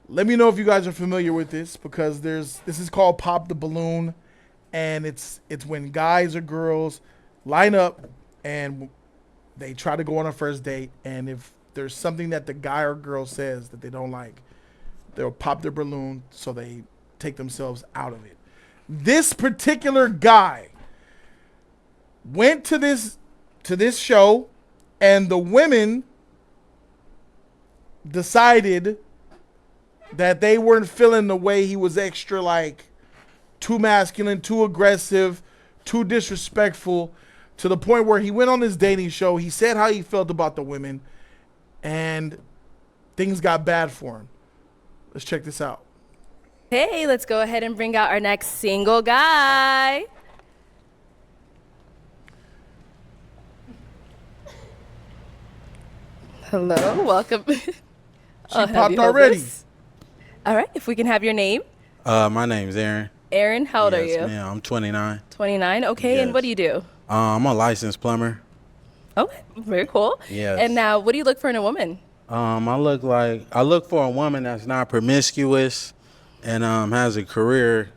Let me know if you guys are familiar with this because this is called Pop the Balloon, and it's when guys or girls line up and they try to go on a first date, and if there's something that the guy or girl says that they don't like, they'll pop their balloon so they take themselves out of it. This particular guy went to this show, and the women decided that they weren't feeling the way he was extra, like, too masculine, too aggressive, too disrespectful, to the point where he went on this dating show. He said how he felt about the women, and things got bad for him. Let's check this out. Hey, let's go ahead and bring out our next single guy. Hello, welcome. She popped already. All right, if we can have your name. My name's Aaron. Aaron, how old are you? Yes, ma'am. I'm 29. 29, okay. Yes. And what do you do? I'm a licensed plumber. Okay, very cool. Yes. And now, what do you look for in a woman? I look for a woman that's not promiscuous and has a career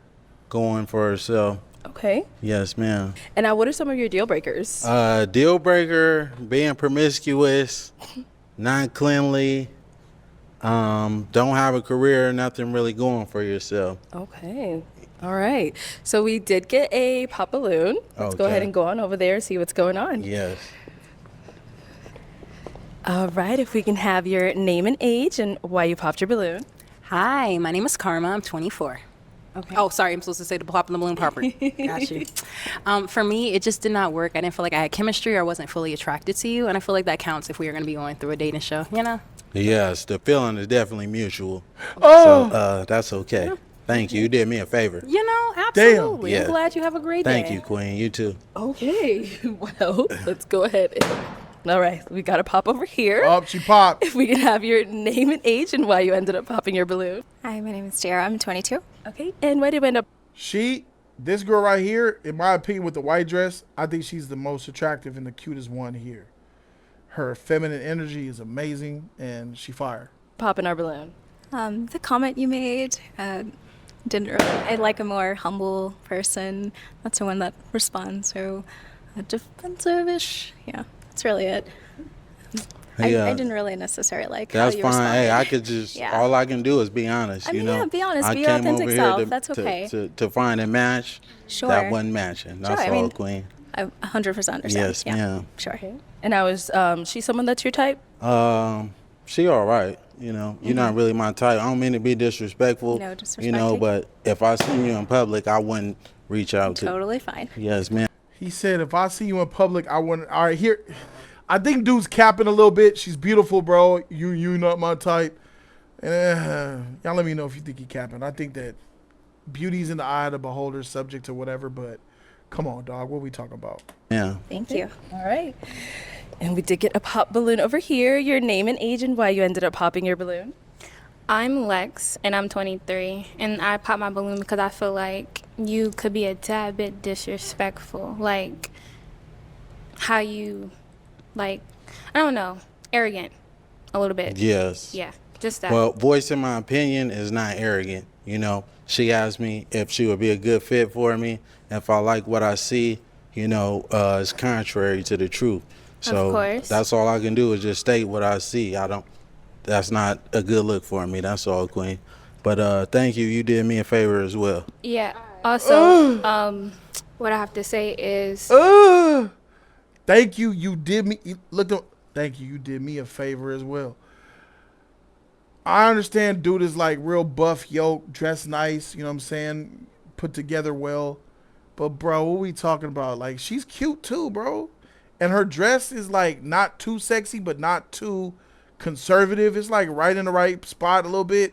going for herself. Okay. Yes, ma'am. And now, what are some of your deal breakers? Deal breaker, being promiscuous, not cleanly, don't have a career, nothing really going for yourself. Okay. All right. So we did get a pop balloon. Let's go Okay. ahead and go on over there and see what's going on. Yes. All right. If we can have your name and age and why you popped your balloon. Hi, my name is Karma. I'm 24. Okay. Oh, sorry, I'm supposed to say the pop in the balloon proper. Got you. For me, it just did not work. I didn't feel like I had chemistry or I wasn't fully attracted to you, and I feel like that counts if we are going to be going through a dating show, you know? Yes, the feeling is definitely mutual. Oh. So that's okay. Thank you. You did me a favor. You know, absolutely. Damn. I'm glad you have a great Thank day. you, Queen. You too. Okay. Well, let's go ahead. All right. We got to pop over here. Oh, she popped. If we can have your name and age and why you ended up popping your balloon. Hi, my name is Jara. I'm 22. Okay. And why did you end up? This girl right here, in my opinion, with the white dress, I think she's the most attractive and the cutest one here. Her feminine energy is amazing, and she fire. Popping our balloon. The comment you made, didn't really. I like a more humble person. That's the one that responds. So, defensive-ish. Yeah, that's really it. I didn't really necessarily like That's how you fine. responded. Hey, I could just all I can do is be honest. I mean, you know, yeah, be honest. I Be your came authentic over self. here to, That's okay. to find a match. Sure. That wasn't matching. That's Sure, I all, mean, Queen. I 100% understand. Yes, yeah. ma'am. Sure. Okay. And now is she someone that's your type? She all right. You know, you're not really my type. I don't mean to be disrespectful. No You know, disrespecting. but if I see you in public, I wouldn't reach out to. Totally fine. Yes, ma'am. He said, if I see you in public, I wouldn't. All right, here. I think dude's capping a little bit. She's beautiful, bro. You not my type. Y'all let me know if you think he capping. I think that beauty's in the eye of the beholder, subject to whatever, but come on, dog. What we talking about? Yeah. Thank you. All right. And we did get a pop balloon over here. Your name and age and why you ended up popping your balloon. I'm Lex, and I'm 23, and I popped my balloon because I feel like you could be a tad bit disrespectful, like how you, like, I don't know, arrogant a little bit. Yes. Yeah, just that. Well, voicing my opinion is not arrogant. You know, she asked me if she would be a good fit for me. If I like what I see, you know, it's contrary to the truth. So Of course. that's all I can do is just state what I see. That's not a good look for me. That's all, Queen. But thank you. You did me a favor as well. Yeah. Also, what I have to say is, Thank you. You did me. Thank you. You did me a favor as well. I understand dude is like real buff, yoke, dressed nice, you know what I'm saying? Put together well. But, bro, what we talking about? Like, she's cute too, bro. And her dress is like not too sexy, but not too conservative. It's like right in the right spot a little bit.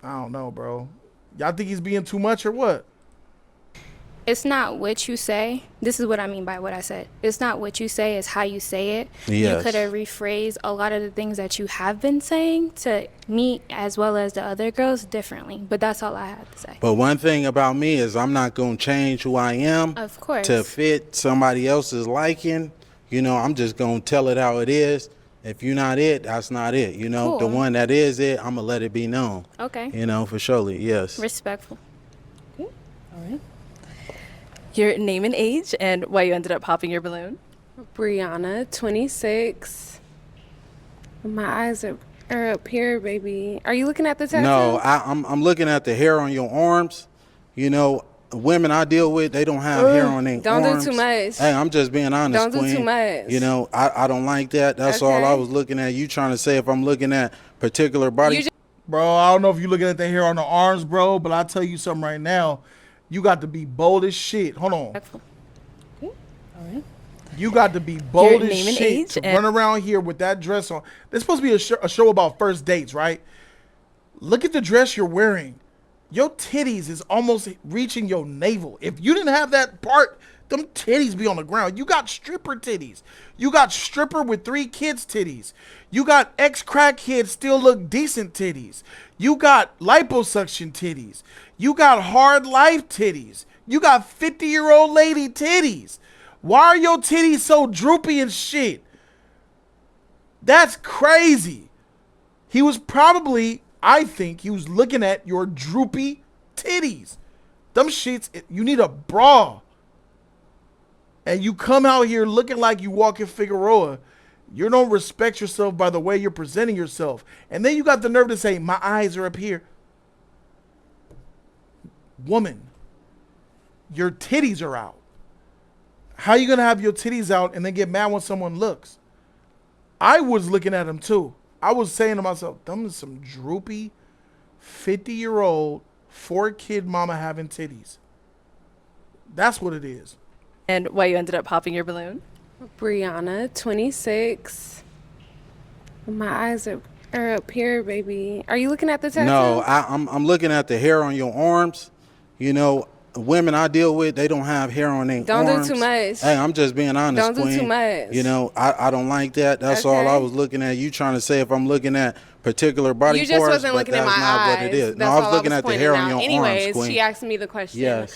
I don't know, bro. Y'all think he's being too much or what? it's not what you say. This is what I mean by what I said. It's not what you say, it's how you say it. Yes. You could have rephrased a lot of the things that you have been saying to me as well as the other girls differently. But that's all I have to say. But one thing about me is I'm not going to change who I am Of course. to fit somebody else's liking. You know, I'm just going to tell it how it is. If you're not it, that's not it. You know, the Cool. one that is it, I'm gonna let it be known. Okay. You know, for surely, yes. Respectful. All right. Your name and age and why you ended up popping your balloon. Brianna, 26. My eyes are up here, baby. Are you looking at the tattoo? No, I'm looking at the hair on your arms. You know, women I deal with, they don't have hair on their Don't arms. do too much. Hey, I'm just being honest, Don't do Queen. too much. You know, I don't like that. That's all I Okay. was looking at. You trying to say if I'm looking at particular body? You just- Bro, I don't know if you're looking at the hair on the arms, bro, but I'll tell you something right now. You got to be bold as shit. Hold on. Respectful. You got to be bold Your as name and shit age to and- run around here with that dress on. This is supposed to be a show about first dates, right? Look at the dress you're wearing. Your titties is almost reaching your navel. If you didn't have that part, them titties be on the ground. You got stripper titties. You got stripper with 3 kids titties. You got ex-crack kids still look decent titties. You got liposuction titties. You got hard life titties. You got 50-year-old lady titties. Why are your titties so droopy and shit? That's crazy. He was probably, I think, he was looking at your droopy titties. Them shits, you need a bra. And you come out here looking like you walk in Figueroa. You don't respect yourself by the way you're presenting yourself. And then you got the nerve to say, my eyes are up here. Woman, your titties are out. How you gonna have your titties out and then get mad when someone looks? I was looking at them too. I was saying to myself, them is some droopy 50-year-old 4-kid mama having titties. That's what it is. And why you ended up popping your balloon. Brianna, 26. My eyes are up here, baby. Are you looking at the tattoo? No, I'm looking at the hair on your arms. You know, women I deal with, they don't have hair on their Don't arms. do too much. Hey, I'm just being honest, Don't do Queen. too much. You know, I don't like that. That's all I Okay. was looking at. You trying to say if I'm looking at particular body You just parts, wasn't but looking at that's my not eyes. what it is. That's No, I was all looking at the hair on pointing your out. arms, Anyways, Queen. she asked me the question. Yes.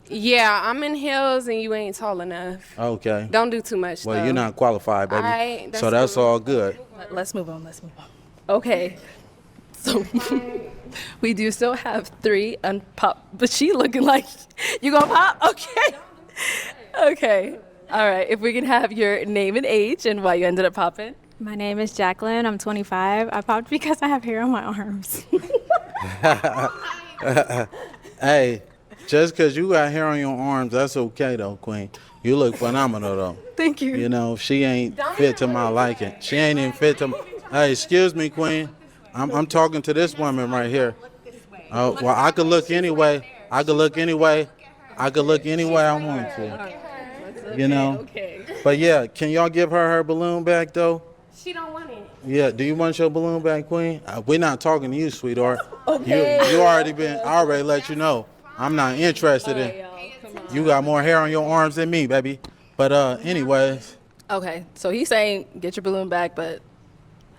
Yeah, I'm in heels and you ain't tall enough. Okay. Don't do too much. Well, though. you're not qualified, baby. Alright, so that's that's cool. all good. Let's move on. Okay. So we do still have 3 unpop, but she looking like you gonna pop? Okay. Okay. All right. If we can have your name and age and why you ended up popping. My name is Jacqueline. I'm 25. I popped because I have hair on my arms. Hey, just because you got hair on your arms, that's okay, though, Queen. You look phenomenal, though. Thank you. You know, she ain't fit to my liking. She ain't even fit to. Hey, excuse me, Queen. I'm talking to this woman right here. Oh, well, I could look anyway. I could look anyway. I could look any way I want to. You know. Okay. But yeah, can y'all give her balloon back though? She don't want it. Yeah. Do you want your balloon back, Queen? We're not talking to you, sweetheart. Okay. You already been. I already let you know. I'm not interested in. You got more hair on your arms than me, baby. But anyways. Okay. So he's saying get your balloon back, but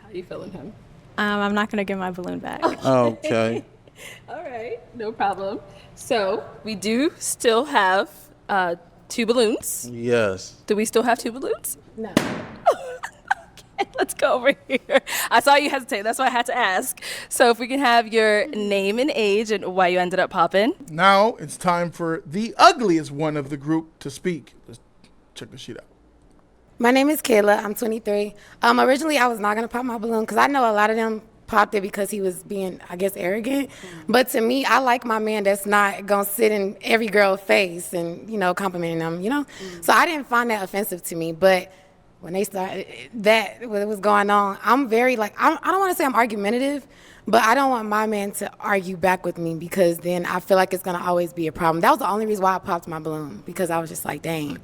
how you feeling him? I'm not going to get my balloon back. Okay. All right. No problem. So we do still have 2 balloons. Yes. Do we still have 2 balloons? No. Okay, let's go over here. I saw you hesitate. That's why I had to ask. So if we can have your name and age and why you ended up popping. Now it's time for the ugliest one of the group to speak. Let's check the sheet out. My name is Kayla. I'm 23. Originally, I was not gonna pop my balloon because I know a lot of them popped it because he was being, I guess, arrogant. But to me, I like my man that's not gonna sit in every girl's face and complimenting them. So I didn't find that offensive to me. But when they started what was going on, I'm very I don't want to say I'm argumentative, but I don't want my man to argue back with me because then I feel like it's gonna always be a problem. That was the only reason why I popped my balloon because I was just like, dang.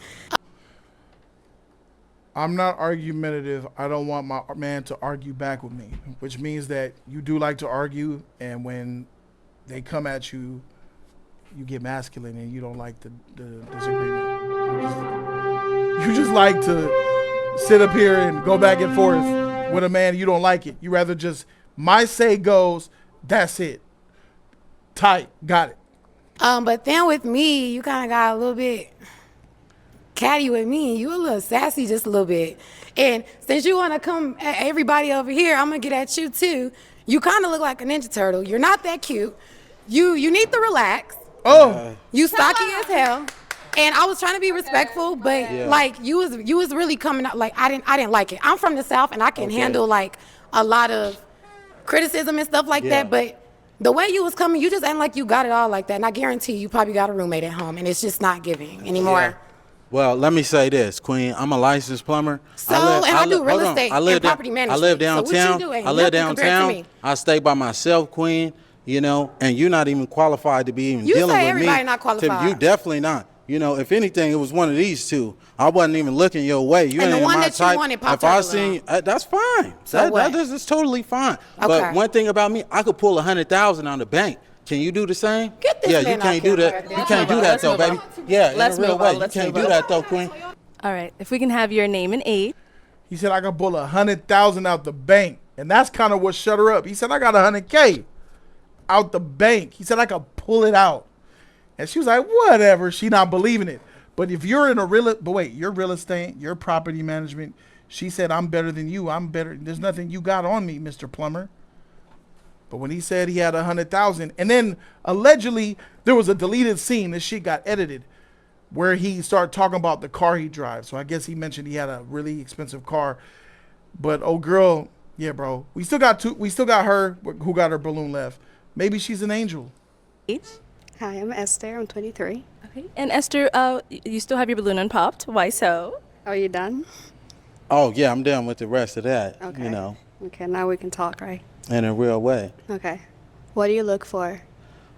I'm not argumentative. I don't want my man to argue back with me, which means that you do like to argue, and when they come at you, you get masculine and you don't like the disagreement. You just like to sit up here and go back and forth with a man. You don't like it. You rather just, my say goes, that's it. Tight. Got it. But then with me, you kind of got a little bit catty with me. You a little sassy just a little bit. And since you want to come at everybody over here, I'm going to get at you too. You kind of look like a Ninja Turtle. You're not that cute. You need to relax. Oh, You stocky as hell. And I was trying to be respectful, but like you was really coming out like I didn't like it. I'm from the South and I can handle like a lot of criticism and stuff like that, but the way you was coming, you just ain't like you got it all like that. And I guarantee you probably got a roommate at home and it's just not giving anymore. Yeah. Well, let me say this, Queen. I'm a licensed plumber. So, I do real estate and property I management. live downtown. So what you doing? I live Nothing compared to downtown. me. I stay by myself, Queen. You know, and you're not even qualified to be even You dealing say with everybody me. not qualified. You definitely not. You know, if anything, it was one of these two. I wasn't even looking your way. You And the ain't one my that you type. wanted popped If I up seen, that's fine. So what? That is totally fine. Okay. But one thing about me, I could pull 100,000 on the bank. Can you do the same? Get this yeah, man you can't off do camera. that. You can't do that though, baby. Yeah, Let's in a real move on. way. You Let's can't move do on. that though, Queen. All right. If we can have your name and age. he said I could pull 100,000 out the bank, and that's kind of what shut her up. He said I got 100K out the bank. He said I could pull it out, and she was like, whatever. She not believing it. But if you're in you're real estate, you're property management. She said I'm better than you. I'm better. There's nothing you got on me, Mr. Plumber. But when he said he had 100,000, and then allegedly there was a deleted scene, this shit got edited, where he started talking about the car he drives. So I guess he mentioned he had a really expensive car. But oh girl, yeah, bro, we still got her who got her balloon left. Maybe she's an angel. Age. Hi, I'm Esther. I'm 23. Okay. And Esther, you still have your balloon unpopped. Why so? Are you done? Oh yeah, I'm done with the rest of that. Okay. You know, Okay, now we can talk, right? in a real way. Okay. What do you look for?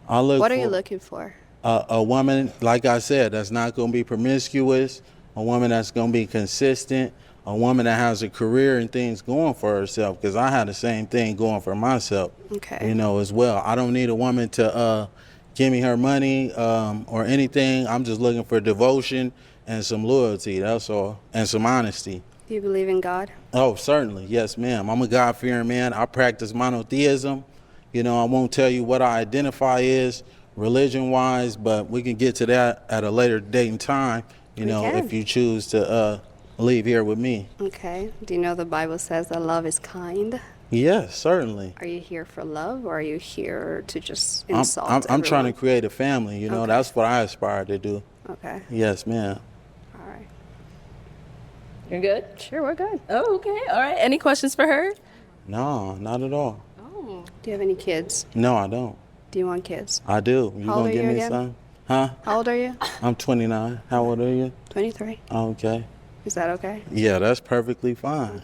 I look. What for are you looking for? a woman, like I said, that's not going to be promiscuous. A woman that's going to be consistent. A woman that has a career and things going for herself. Because I had the same thing going for myself. Okay. You know, as well. I don't need a woman to give me her money or anything. I'm just looking for devotion and some loyalty. That's all, and some honesty. Do you believe in God? Oh, certainly. Yes, ma'am. I'm a God-fearing man. I practice monotheism. You know, I won't tell you what I identify as religion-wise, but we can get to that at a later date and time, you know, can. if you choose to leave here with me. Okay. Do you know the Bible says that love is kind? Yes, certainly. Are you here for love, or are you here to just I'm insult trying to everyone? create a family, you know. Okay. That's what I aspire to do. Okay. Yes, ma'am. All right. You're good? Sure, we're good. Oh, okay. All right. Any questions for her? No, not at all. Oh. Do you have any kids? No, I don't. Do you want kids? I do. You How old gonna are give you me again? some? Huh? How old are you? I'm 29. How old are you? 23. Okay. Is that okay? Yeah, that's perfectly fine.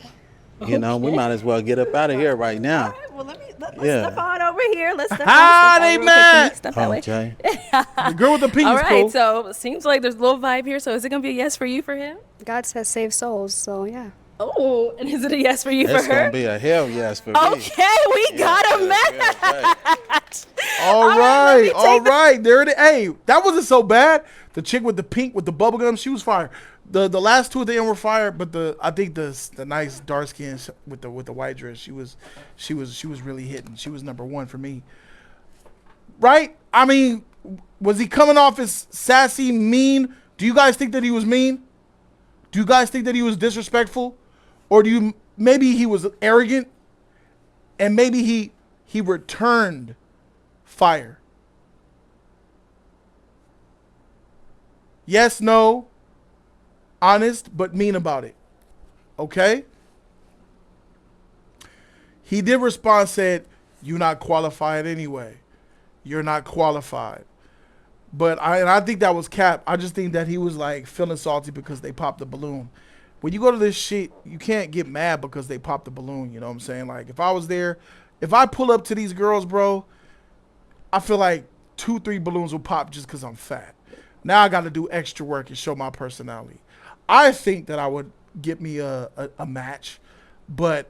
You know, we might as well get up out of here right now. Well, let's Yeah. step on over here. Let's step Ah, on. they Step mad. Step that way. Okay. The girl with the pink All is right. cool. So it seems like there's a little vibe here. So is it gonna be a yes for you for him? God says save souls, so yeah. Oh, and is it a yes for you It's for gonna her? be a hell yes for me. Okay, we got a match. All right, right, let me all take the- right. There it is. Hey, that wasn't so bad. The chick with the pink with the bubble gum, she was fire. The last two at the end were fire, but I think the nice dark skin with the white dress, she was really hitting. She was number one for me. Right? I mean, was he coming off as sassy, mean? Do you guys think that he was mean? Do you guys think that he was disrespectful? Or maybe he was arrogant and maybe he returned fire? Yes, no, honest, but mean about it. Okay? He did respond, said, "You're not qualified anyway. You're not qualified." But I think that was cap. I just think that he was like feeling salty because they popped the balloon. When you go to this shit, you can't get mad because they popped the balloon. You know what I'm saying? Like if I was there, if I pull up to these girls, bro, I feel like 2-3 balloons will pop just because I'm fat. Now I got to do extra work and show my personality. I think that I would get me a match, but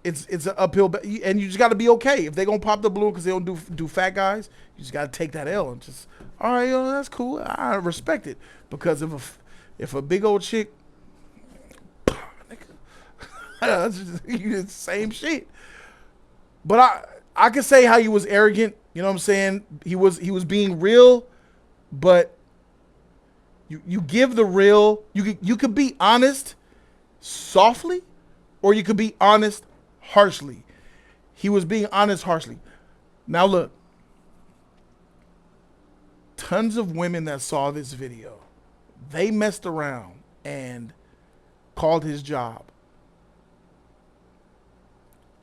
it's an uphill, and you just got to be okay. If they gonna pop the balloon because they don't do fat guys, you just got to take that L and just, all right, that's cool. I respect it, because if a big old chick, that's just, you did the same shit. But I could say how he was arrogant. You know what I'm saying? He was being real, but you give the real. You could be honest softly, or you could be honest harshly. He was being honest harshly. Now look, tons of women that saw this video, they messed around and called his job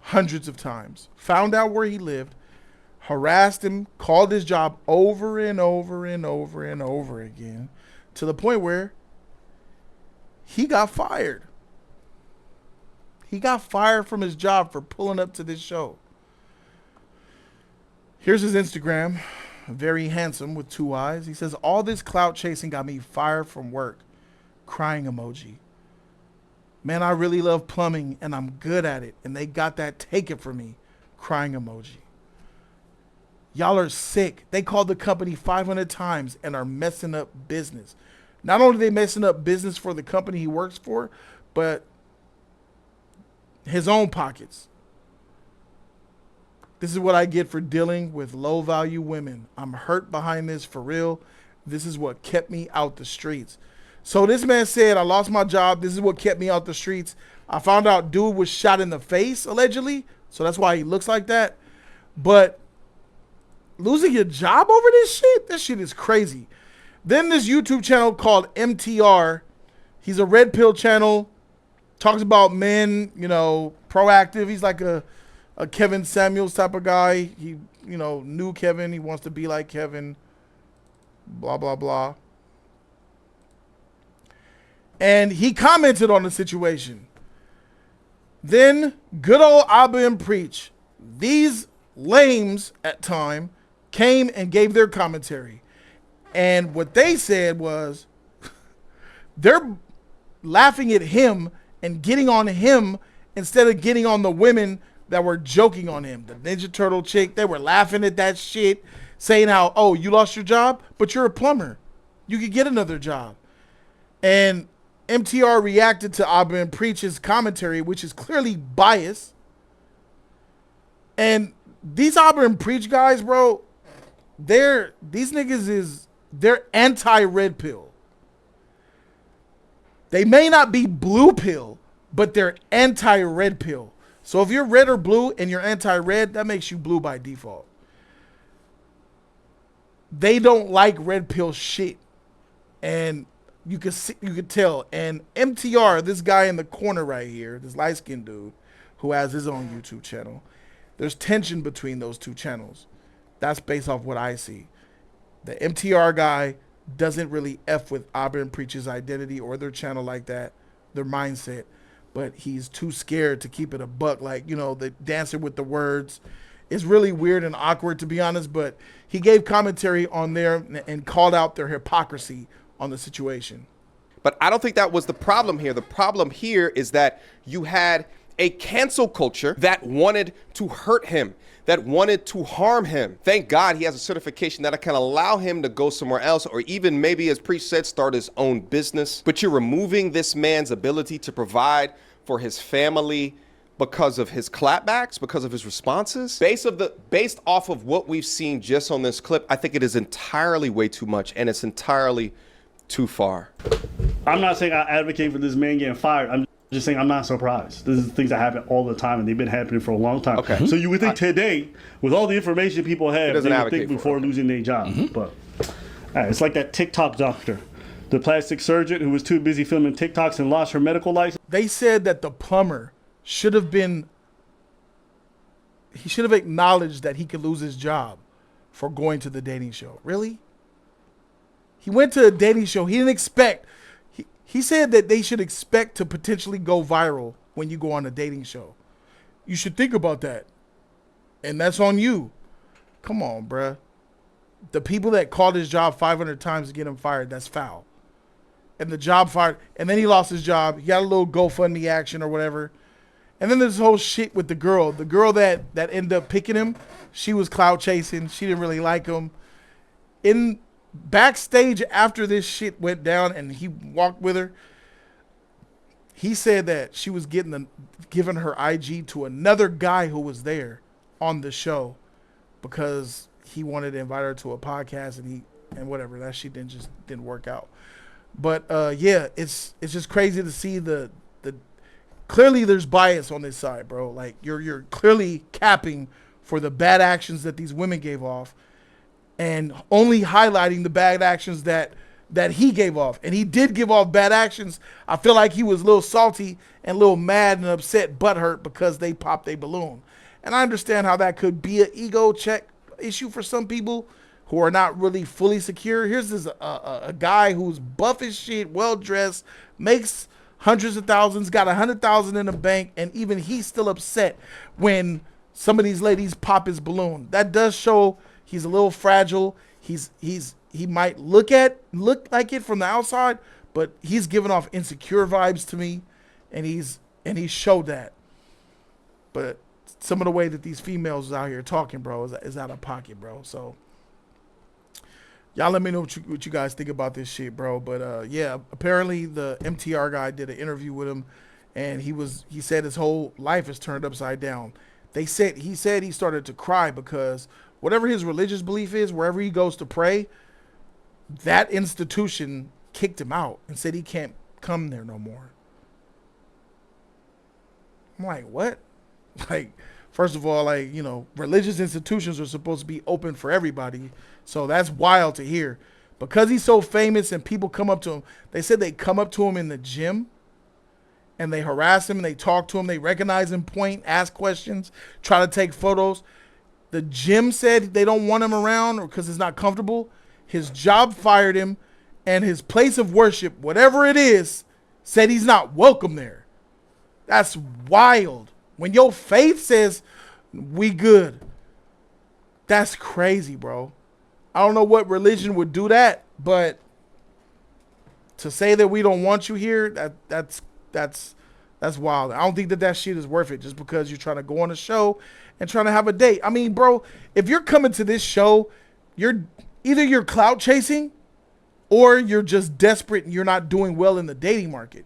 hundreds of times, found out where he lived, harassed him, called his job over and over and over and over again, to the point where he got fired. He got fired from his job for pulling up to this show. Here's his Instagram. Very handsome with 2 eyes. He says, all this clout chasing got me fired from work. Crying emoji. Man, I really love plumbing and I'm good at it. And they got that taken from me. Crying emoji. Y'all are sick. They called the company 500 times and are messing up business. Not only are they messing up business for the company he works for, but his own pockets. This is what I get for dealing with low value women. I'm hurt behind this for real. This is what kept me out the streets. So this man said, I lost my job. This is what kept me out the streets. I found out dude was shot in the face, allegedly. So that's why he looks like that. But losing your job over this shit is crazy. Then this YouTube channel called MTR. He's a red pill channel. Talks about men, you know, proactive. He's like a Kevin Samuels type of guy. He, you know, knew Kevin. He wants to be like Kevin. Blah, blah, blah. And he commented on the situation. Then good old Abba and Preach. These lames at time came and gave their commentary. And what they said was they're laughing at him and getting on him instead of getting on the women that were joking on him. The Ninja Turtle chick, they were laughing at that shit, saying how, oh, you lost your job, but you're a plumber. You could get another job. And MTR reacted to Abba and Preach's commentary, which is clearly biased. And these Abba and Preach guys, bro, they're anti-red pill. They may not be blue pill, but they're anti-red pill. So if you're red or blue and you're anti-red, that makes you blue by default. They don't like red pill shit. And you could tell. And MTR, this guy in the corner right here, this light-skinned dude who has his own YouTube channel, there's tension between those two channels. That's based off what I see. The MTR guy doesn't really F with Abba and Preach's identity or their channel like that, their mindset. But he's too scared to keep it a buck. Like, you know, the dancing with the words is really weird and awkward, to be honest. But he gave commentary on there and called out their hypocrisy on the situation. But I don't think that was the problem here. The problem here is that you had a cancel culture that wanted to hurt him, that wanted to harm him. Thank God he has a certification that can allow him to go somewhere else, or even maybe, as Preach said, start his own business. But you're removing this man's ability to provide for his family because of his clapbacks, because of his responses. Based off of what we've seen just on this clip, I think it is entirely way too much, and it's entirely too far. I'm not saying I advocate for this man getting fired. I'm just saying I'm not surprised. This is things that happen all the time, and they've been happening for a long time. Okay. So you would think today, with all the information people have, they would think before losing their job. But it's like that TikTok doctor, the plastic surgeon who was too busy filming TikToks and lost her medical license. They said that the plumber should have acknowledged that he could lose his job for going to the dating show. Really? He went to a dating show. He didn't expect. He said that they should expect to potentially go viral when you go on a dating show. You should think about that. And that's on you. Come on, bruh. The people that called his job 500 times to get him fired, that's foul. And the job fired. And then he lost his job. He got a little GoFundMe action or whatever. And then there's this whole shit with the girl. The girl that ended up picking him, she was clout chasing. She didn't really like him. In backstage after this shit went down and he walked with her, he said that she was giving her IG to another guy who was there on the show because he wanted to invite her to a podcast and whatever. That shit didn't work out. But yeah, it's just crazy to see the clearly there's bias on this side, bro. Like you're clearly capping for the bad actions that these women gave off, and only highlighting the bad actions that he gave off. And he did give off bad actions. I feel like he was a little salty and a little mad and upset, butthurt because they popped a balloon. And I understand how that could be an ego check issue for some people who are not really fully secure. Here's this a guy who's buff as shit, well dressed, makes hundreds of thousands, got 100,000 in the bank, and even he's still upset when some of these ladies pop his balloon. That does show he's a little fragile. He might look like it from the outside, but he's giving off insecure vibes to me, and he showed that. But some of the way that these females out here talking, bro, is out of pocket, bro. So y'all let me know what you guys think about this shit, bro. But yeah, apparently the MTR guy did an interview with him, and he said his whole life is turned upside down. He said he started to cry because whatever his religious belief is, wherever he goes to pray, that institution kicked him out and said he can't come there no more. I'm like, what? Like, first of all, like, you know, religious institutions are supposed to be open for everybody. So that's wild to hear. Because he's so famous and people come up to him, they said they come up to him in the gym and they harass him and they talk to him. They recognize him, point, ask questions, try to take photos. The gym said they don't want him around because it's not comfortable. His job fired him, and his place of worship, whatever it is, said he's not welcome there. That's wild. When your faith says we good, that's crazy, bro. I don't know what religion would do that, but to say that we don't want you here, that's wild. I don't think that shit is worth it just because you're trying to go on a show and trying to have a date. I mean, bro, if you're coming to this show, you're clout chasing or you're just desperate and you're not doing well in the dating market.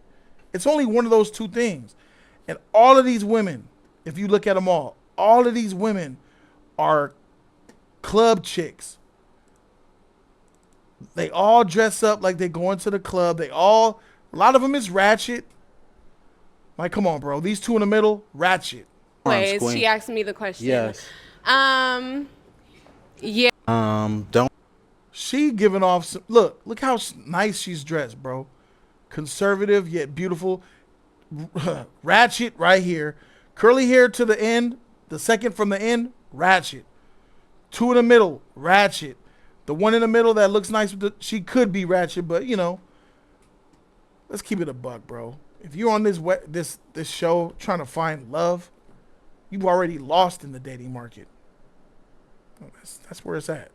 It's only one of those two things. And all of these women, if you look at them all of these women are club chicks. They all dress up like they going to the club. A lot of them is ratchet. Like, come on, bro. These two in the middle, ratchet. Anyways, she asked me the question. Yes. Yeah. Don't. She giving off some, look how nice she's dressed, bro. Conservative yet beautiful. Ratchet right here. Curly hair to the end. The second from the end, ratchet. Two in the middle, ratchet. The one in the middle that looks nice, she could be ratchet, but you know, let's keep it a buck, bro. If you're on this show trying to find love, you've already lost in the dating market. That's where it's at.